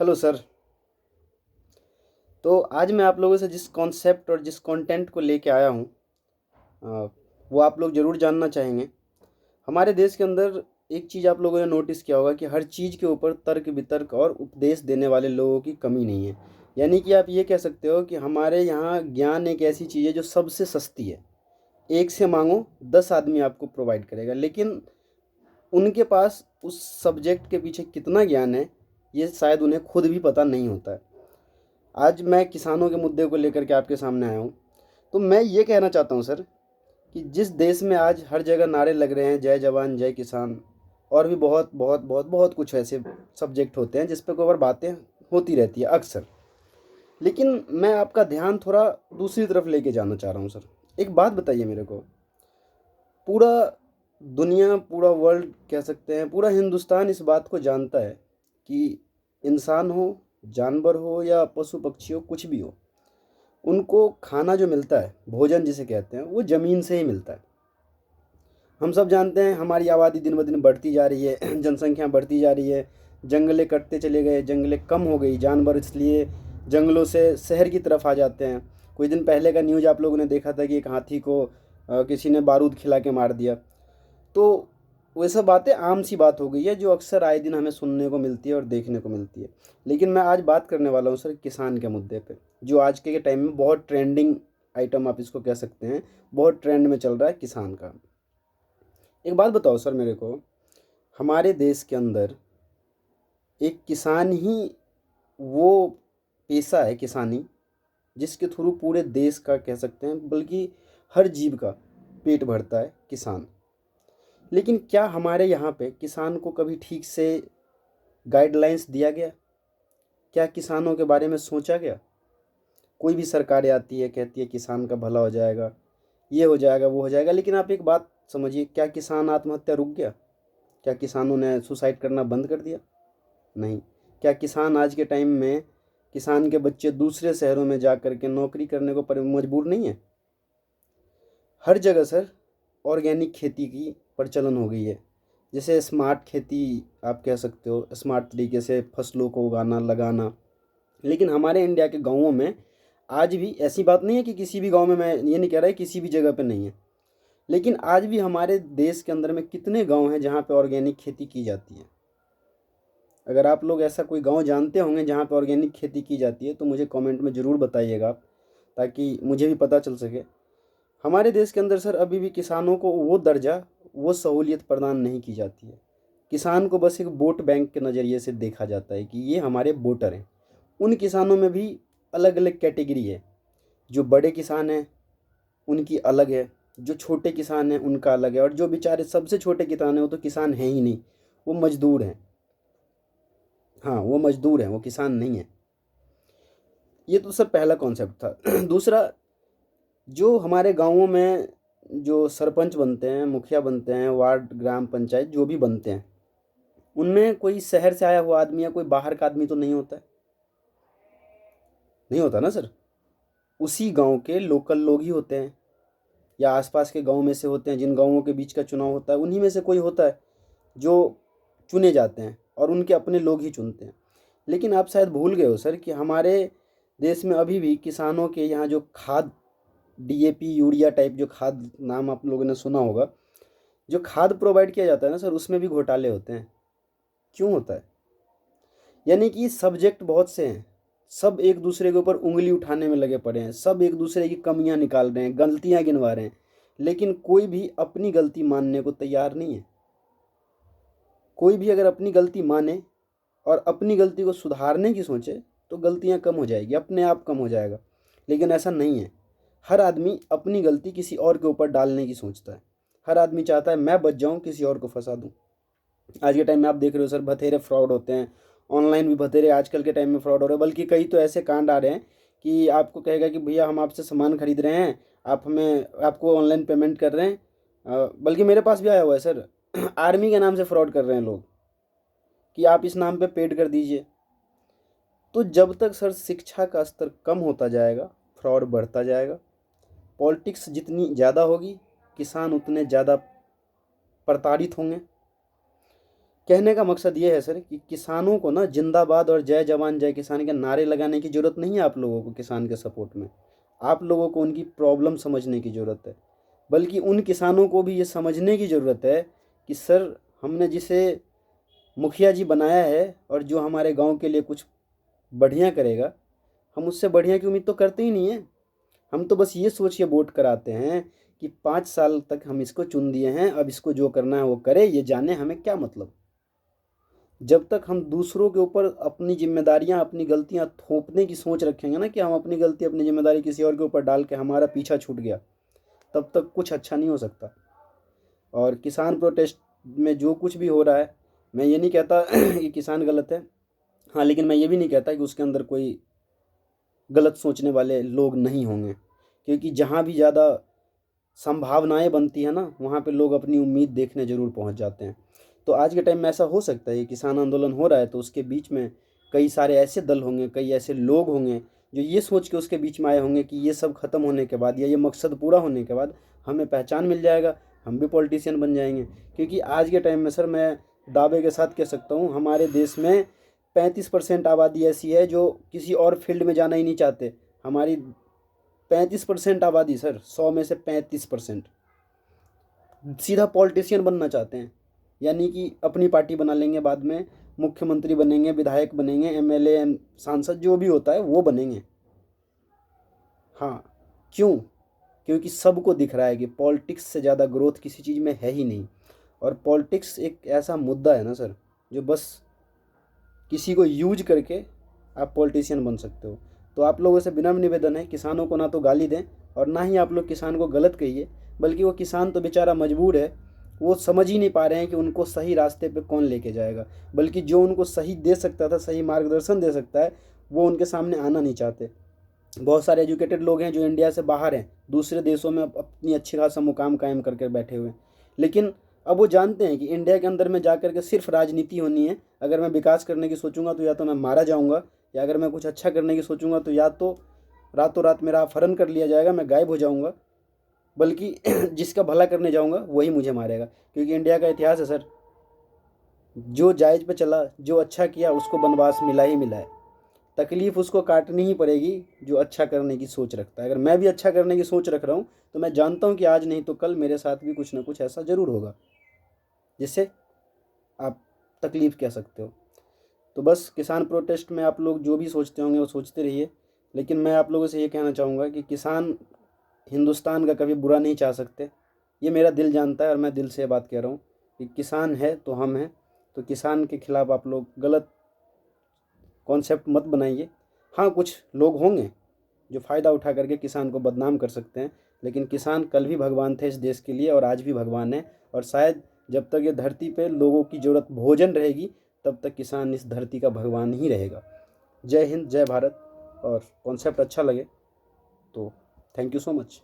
Hello sir. तो आज मैं आप लोगों से जिस कॉन्सेप्ट और जिस कंटेंट को लेके आया हूँ अ, वो आप लोग ज़रूर जानना चाहेंगे। हमारे देश के अंदर एक चीज़ आप लोगों ने नोटिस किया होगा कि हर चीज़ के ऊपर तर्क वितर्क और उपदेश देने वाले लोगों की कमी नहीं है। यानी कि आप ये कह सकते हो कि हमारे यहाँ ज्ञान एक ऐसी चीज़ है जो सबसे सस्ती है। एक से मांगो 10 आदमी आपको प्रोवाइड करेगा, लेकिन उनके पास उस सब्जेक्ट के पीछे कितना ज्ञान है ये शायद उन्हें खुद भी पता नहीं होता है। आज मैं किसानों के मुद्दे को लेकर के आपके सामने आया हूँ। तो मैं ये कहना चाहता हूँ सर कि जिस देश में आज हर जगह नारे लग रहे हैं जय जवान जय किसान, और भी बहुत बहुत बहुत बहुत कुछ ऐसे सब्जेक्ट होते हैं जिस पे कई बार बातें होती रहती है अक्सर, लेकिन मैं आपका ध्यान थोड़ा दूसरी तरफ लेके जाना चाह रहा हूँ सर। एक बात बताइए मेरे को। पूरा दुनिया, पूरा वर्ल्ड कह सकते हैं, पूरा हिंदुस्तान इस बात को जानता है कि इंसान हो, जानवर हो या पशु पक्षी हो, कुछ भी हो, उनको खाना जो मिलता है, भोजन जिसे कहते हैं, वो ज़मीन से ही मिलता है। हम सब जानते हैं हमारी आबादी दिन ब दिन बढ़ती जा रही है, जनसंख्या बढ़ती जा रही है, जंगलें कटते चले गए, जंगलें कम हो गई, जानवर इसलिए जंगलों से शहर की तरफ आ जाते हैं। कुछ दिन पहले का न्यूज़ आप लोगों ने देखा था कि एक हाथी को किसी ने बारूद खिला के मार दिया। तो वो सब बातें आम सी बात हो गई है जो अक्सर आए दिन हमें सुनने को मिलती है और देखने को मिलती है। लेकिन मैं आज बात करने वाला हूँ सर किसान के मुद्दे पे, जो आज के टाइम में बहुत ट्रेंडिंग आइटम आप इसको कह सकते हैं, बहुत ट्रेंड में चल रहा है किसान का। एक बात बताओ सर मेरे को, हमारे देश के अंदर एक किसान ही वो पेशा है किसानी जिसके थ्रू पूरे देश का कह सकते हैं, बल्कि हर जीव का पेट भरता है किसान। लेकिन क्या हमारे यहाँ पे किसान को कभी ठीक से गाइडलाइंस दिया गया? क्या किसानों के बारे में सोचा गया? कोई भी सरकारें आती है, कहती है किसान का भला हो जाएगा, ये हो जाएगा, वो हो जाएगा, लेकिन आप एक बात समझिए, क्या किसान आत्महत्या रुक गया? क्या किसानों ने सुसाइड करना बंद कर दिया? नहीं। क्या किसान आज के टाइम में, किसान के बच्चे दूसरे शहरों में जा कर के नौकरी करने को मजबूर नहीं है? हर जगह सर ऑर्गेनिक खेती की प्रचलन हो गई है। जैसे स्मार्ट खेती आप कह सकते हो, स्मार्ट तरीके से फसलों को उगाना, लगाना। लेकिन हमारे इंडिया के गांवों में आज भी ऐसी बात नहीं है कि किसी भी गांव में, मैं ये नहीं कह रहा है किसी भी जगह पे नहीं है, लेकिन आज भी हमारे देश के अंदर में कितने गांव हैं जहाँ पे ऑर्गेनिक खेती की जाती है? अगर आप लोग ऐसा कोई गांव जानते होंगे जहाँ पे ऑर्गेनिक खेती की जाती है तो मुझे कमेंट में ज़रूर बताइएगा आप, ताकि मुझे भी पता चल सके। हमारे देश के अंदर सर अभी भी किसानों को वो दर्जा, वो सहूलियत प्रदान नहीं की जाती है। किसान को बस एक वोट बैंक के नज़रिए से देखा जाता है कि ये हमारे वोटर हैं। उन किसानों में भी अलग अलग कैटेगरी है। जो बड़े किसान हैं उनकी अलग है, जो छोटे किसान हैं उनका अलग है, और जो बेचारे सबसे छोटे किसान हैं वो तो किसान हैं ही नहीं, वो मजदूर हैं। हाँ, वो मजदूर हैं, वो किसान नहीं है। ये तो सर पहला कॉन्सेप्ट था। दूसरा, जो हमारे गाँवों में जो सरपंच बनते हैं, मुखिया बनते हैं, वार्ड ग्राम पंचायत जो भी बनते हैं, उनमें कोई शहर से आया हुआ आदमी या कोई बाहर का आदमी तो नहीं होता है। नहीं होता ना सर। उसी गांव के लोकल लोग ही होते हैं, या आसपास के गांव में से होते हैं। जिन गांवों के बीच का चुनाव होता है उन्हीं में से कोई होता है जो चुने जाते हैं, और उनके अपने लोग ही चुनते हैं। लेकिन आप शायद भूल गए हो सर कि हमारे देश में अभी भी किसानों के यहाँ जो खाद, डीएपी यूरिया टाइप जो खाद, नाम आप लोगों ने सुना होगा, जो खाद प्रोवाइड किया जाता है ना सर, उसमें भी घोटाले होते हैं। क्यों होता है? यानी कि सब्जेक्ट बहुत से हैं, सब एक दूसरे के ऊपर उंगली उठाने में लगे पड़े हैं, सब एक दूसरे की कमियां निकाल रहे हैं, गलतियां गिनवा रहे हैं, लेकिन कोई भी अपनी गलती मानने को तैयार नहीं है। कोई भी अगर अपनी गलती माने और अपनी गलती को सुधारने की सोचे तो गलतियां कम हो जाएगी, अपने आप कम हो जाएगा। लेकिन ऐसा नहीं है। हर आदमी अपनी गलती किसी और के ऊपर डालने की सोचता है। हर आदमी चाहता है मैं बच जाऊं, किसी और को फंसा दूं। आज के टाइम में आप देख रहे हो सर, बथेरे फ्रॉड होते हैं। ऑनलाइन भी बथेरे आजकल के टाइम में फ्रॉड हो रहे हैं, बल्कि कई तो ऐसे कांड आ रहे हैं कि आपको कहेगा कि भैया हम आपसे सामान खरीद रहे हैं, आप हमें, आपको ऑनलाइन पेमेंट कर रहे हैं। बल्कि मेरे पास भी आया हुआ है सर। आर्मी के नाम से फ्रॉड कर रहे हैं लोग कि आप इस नाम पे पेड कर दीजिए। तो जब तक सर शिक्षा का स्तर कम होता जाएगा, फ्रॉड बढ़ता जाएगा। पॉलिटिक्स जितनी ज़्यादा होगी, किसान उतने ज़्यादा प्रताड़ित होंगे। कहने का मकसद ये है सर कि किसानों को ना जिंदाबाद और जय जवान जय किसान के नारे लगाने की ज़रूरत नहीं है आप लोगों को किसान के सपोर्ट में। आप लोगों को उनकी प्रॉब्लम समझने की ज़रूरत है, बल्कि उन किसानों को भी ये समझने की ज़रूरत है कि सर हमने जिसे मुखिया जी बनाया है और जो हमारे गांव के लिए कुछ बढ़िया करेगा, हम उससे बढ़िया की उम्मीद तो करते ही नहीं है। हम तो बस ये सोच के वोट कराते हैं कि 5 साल तक हम इसको चुन दिए हैं, अब इसको जो करना है वो करे, ये जाने हमें क्या मतलब। जब तक हम दूसरों के ऊपर अपनी जिम्मेदारियां अपनी गलतियां थोपने की सोच रखेंगे ना कि हम अपनी गलती अपनी जिम्मेदारी किसी और के ऊपर डाल के हमारा पीछा छूट गया, तब तक कुछ अच्छा नहीं हो सकता। और किसान प्रोटेस्ट में जो कुछ भी हो रहा है, मैं ये नहीं कहता कि किसान गलत है, हाँ, लेकिन मैं ये भी नहीं कहता कि उसके अंदर कोई गलत सोचने वाले लोग नहीं होंगे, क्योंकि जहाँ भी ज़्यादा संभावनाएं बनती है ना, वहाँ पे लोग अपनी उम्मीद देखने ज़रूर पहुँच जाते हैं। तो आज के टाइम में ऐसा हो सकता है, ये किसान आंदोलन हो रहा है तो उसके बीच में कई सारे ऐसे दल होंगे, कई ऐसे लोग होंगे जो ये सोच के उसके बीच में आए होंगे कि ये सब खत्म होने के बाद या ये मकसद पूरा होने के बाद हमें पहचान मिल जाएगा, हम भी पॉलिटिशियन बन जाएंगे। क्योंकि आज के टाइम में सर मैं दावे के साथ कह सकता हूँ, हमारे देश में 35% आबादी ऐसी है जो किसी और फील्ड में जाना ही नहीं चाहते। हमारी 35% आबादी सर, 100 में से 35% सीधा पॉलिटिशियन बनना चाहते हैं, यानी कि अपनी पार्टी बना लेंगे, बाद में मुख्यमंत्री बनेंगे, विधायक बनेंगे, एमएलए सांसद जो भी होता है वो बनेंगे। हाँ, क्यों? क्योंकि सबको दिख रहा है कि पॉलिटिक्स से ज़्यादा ग्रोथ किसी चीज़ में है ही नहीं। और पॉलिटिक्स एक ऐसा मुद्दा है ना सर, जो बस किसी को यूज करके आप पॉलिटिशियन बन सकते हो। तो आप लोगों से विनम्र निवेदन है, किसानों को ना तो गाली दें और ना ही आप लोग किसान को गलत कहिए, बल्कि वो किसान तो बेचारा मजबूर है, वो समझ ही नहीं पा रहे हैं कि उनको सही रास्ते पे कौन लेके जाएगा, बल्कि जो उनको सही दे सकता था, सही मार्गदर्शन दे सकता है, वो उनके सामने आना नहीं चाहते। बहुत सारे एजुकेटेड लोग हैं जो इंडिया से बाहर हैं, दूसरे देशों में अपनी अच्छी खासा मुकाम कायम करके बैठे हुए हैं, लेकिन अब वो जानते हैं कि इंडिया के अंदर में जा कर के सिर्फ राजनीति होनी है। अगर मैं विकास करने की सोचूंगा तो या तो मैं मारा जाऊंगा, या अगर मैं कुछ अच्छा करने की सोचूंगा तो या तो रातों रात मेरा अपहरण कर लिया जाएगा, मैं गायब हो जाऊंगा, बल्कि जिसका भला करने जाऊंगा वही मुझे मारेगा। क्योंकि इंडिया का इतिहास है सर, जो जायज़ पे चला, जो अच्छा किया उसको वनवास मिला ही मिला है। तकलीफ़ उसको काटनी ही पड़ेगी जो अच्छा करने की सोच रखता है। अगर मैं भी अच्छा करने की सोच रख रहा हूँ तो मैं जानता हूँ कि आज नहीं तो कल मेरे साथ भी कुछ ना कुछ ऐसा ज़रूर होगा जिससे आप तकलीफ़ कह सकते हो। तो बस किसान प्रोटेस्ट में आप लोग जो भी सोचते होंगे वो सोचते रहिए, लेकिन मैं आप लोगों से ये कहना चाहूँगा कि किसान हिंदुस्तान का कभी बुरा नहीं चाह सकते। ये मेरा दिल जानता है और मैं दिल से बात कह रहा हूँ कि किसान है तो हम हैं। तो किसान के खिलाफ़ आप लोग गलत कॉन्सेप्ट मत बनाइए। हाँ, कुछ लोग होंगे जो फ़ायदा उठा करके किसान को बदनाम कर सकते हैं, लेकिन किसान कल भी भगवान थे इस देश के लिए और आज भी भगवान है। और शायद जब तक ये धरती पे लोगों की ज़रूरत भोजन रहेगी, तब तक किसान इस धरती का भगवान ही रहेगा। जय हिंद, जय भारत। और कॉन्सेप्ट अच्छा लगे तो थैंक यू सो मच।